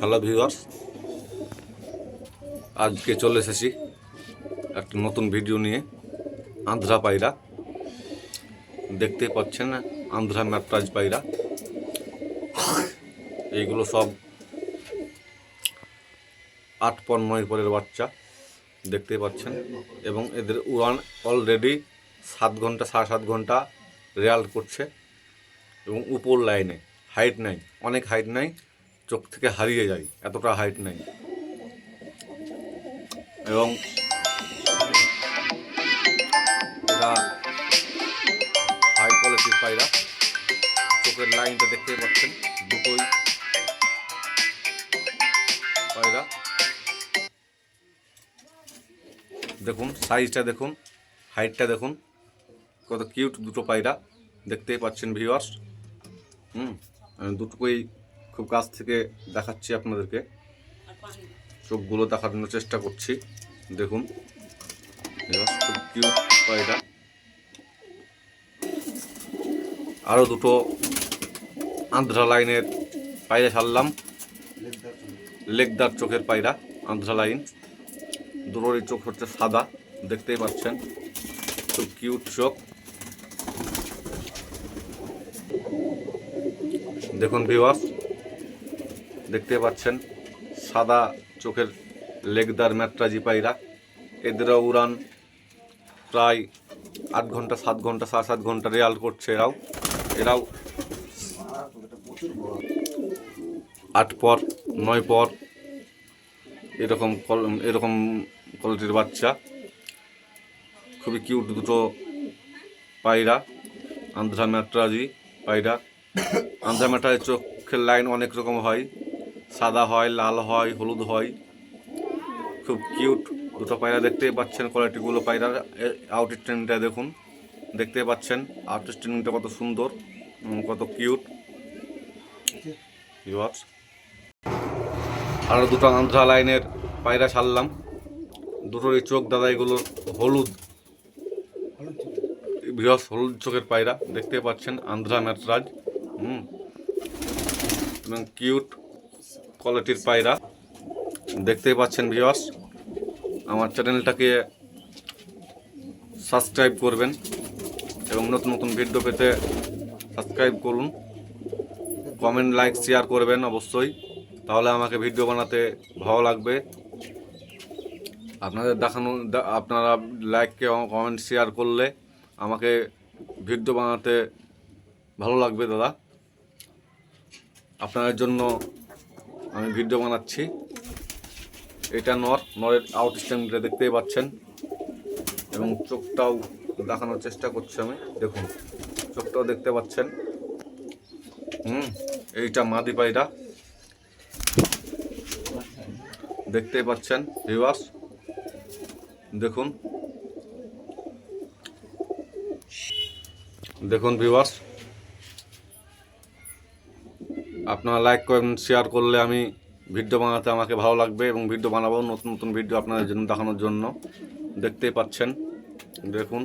Hello viewers, আজকে চলে এসেছি একটা নতুন ভিডিও নিয়ে। আন্ধ্রা পায়রা দেখতে পাচ্ছেন না, আন্ধ্রা ম্যাট্রাজ পায়রা। এইগুলো সব 8 পর 9 পরের বাচ্চা দেখতে পাচ্ছেন, এবং এদের উড়ান অলরেডি 7 ঘন্টা 7.5 ঘন্টা রেয়াল করছে, এবং উপর লাইনে হাইট নাই, অনেক হাইট নাই, চোখ থেকে হারিয়ে যায়, এতটা হাইট নাই। এবং এরা হাই কোয়ালিটির পায়রা। চোখের লাইনটা দেখতে পাচ্ছেন, দুটোই পায়রা। দেখুন সাইজটা, দেখুন হাইটটা, দেখুন কত কিউট দুটো পায়রা দেখতেই পাচ্ছেন ভিউয়ার্স। আমি দুটোকেই খুব কাছ থেকে দেখাচ্ছি আপনাদেরকে, চোখগুলো দেখানোর চেষ্টা করছি। দেখুন ভিউয়ার্স, খুব কিউট পায়রা। আরও দুটো আন্ধ্রা লাইনের পায়রা ছাড়লাম, লেগদার চোখের পায়রা, আন্ধ্রা লাইন। দুটোরই চোখ হচ্ছে সাদা, দেখতেই পাচ্ছেন, খুব কিউট চোখ। দেখুন ভিউয়ার্স, দেখতে পাচ্ছেন সাদা চোখের লেগদার ম্যাট্রাজি পায়রা। এদেরও উড়ান প্রায় 8 ঘন্টা 7 ঘন্টা 7.5 ঘন্টা রেয়াল করছে। এরাও 8 পর 9 পর এরকম কোয়ালিটির বাচ্চা। খুবই কিউট দুটো পায়রা, আন্ধ্রা ম্যাট্রাজি পায়রা। আন্ধ্রা ম্যাট্রাজির চোখের লাইন অনেক রকম হয়, সাদা হয়, লাল হয়, হলুদ হয়। খুব কিউট দুটো পায়রা দেখতেই পাচ্ছেন। কোয়ালিটিগুলো পায়রার আউটস্ট্যান্ডিংটা দেখুন, দেখতে পাচ্ছেন আউটস্ট্যান্ডিংটা কত সুন্দর, কত কিউট। আরও দুটো আন্ধ্রা লাইনের পায়রা ছাড়লাম, দুটোরই চোখ দাদা এগুলো হলুদ, বৃহৎ হলুদ চোখের পায়রা দেখতে পাচ্ছেন, আন্ধ্রা ম্যাট্রাজ। এবং কিউট কোয়ালিটির পায়রা দেখতেই পাচ্ছেন ভিউয়ার্স। আমার চ্যানেলটাকে সাবস্ক্রাইব করবেন এবং নতুন নতুন ভিডিও পেতে সাবস্ক্রাইব করুন, কমেন্ট লাইক শেয়ার করবেন অবশ্যই, তাহলে আমাকে ভিডিও বানাতে ভালো লাগবে। আপনারা লাইককে কমেন্ট শেয়ার করলে আমাকে ভিডিও বানাতে ভালো লাগবে দাদা। আপনাদের জন্য আমি ভিডিও বানাচ্ছি। এটা নরের আউটস্ট্যান্ডিংটা দেখতেই পাচ্ছেন, এবং চোখটাও দেখানোর চেষ্টা করছি আমি। দেখুন চোখটাও দেখতে পাচ্ছেন। এইটা মাদি পায়রা দেখতেই পাচ্ছেন ভিউয়ার্স। দেখুন দেখুন ভিউয়ার্স, আপনারা লাইক করেন, শেয়ার করলে আমি ভিডিও বানাতে আমাকে ভালো লাগবে, এবং ভিডিও বানাবো নতুন নতুন ভিডিও আপনাদের জন্য দেখানোর জন্য। দেখতেই পাচ্ছেন, দেখুন।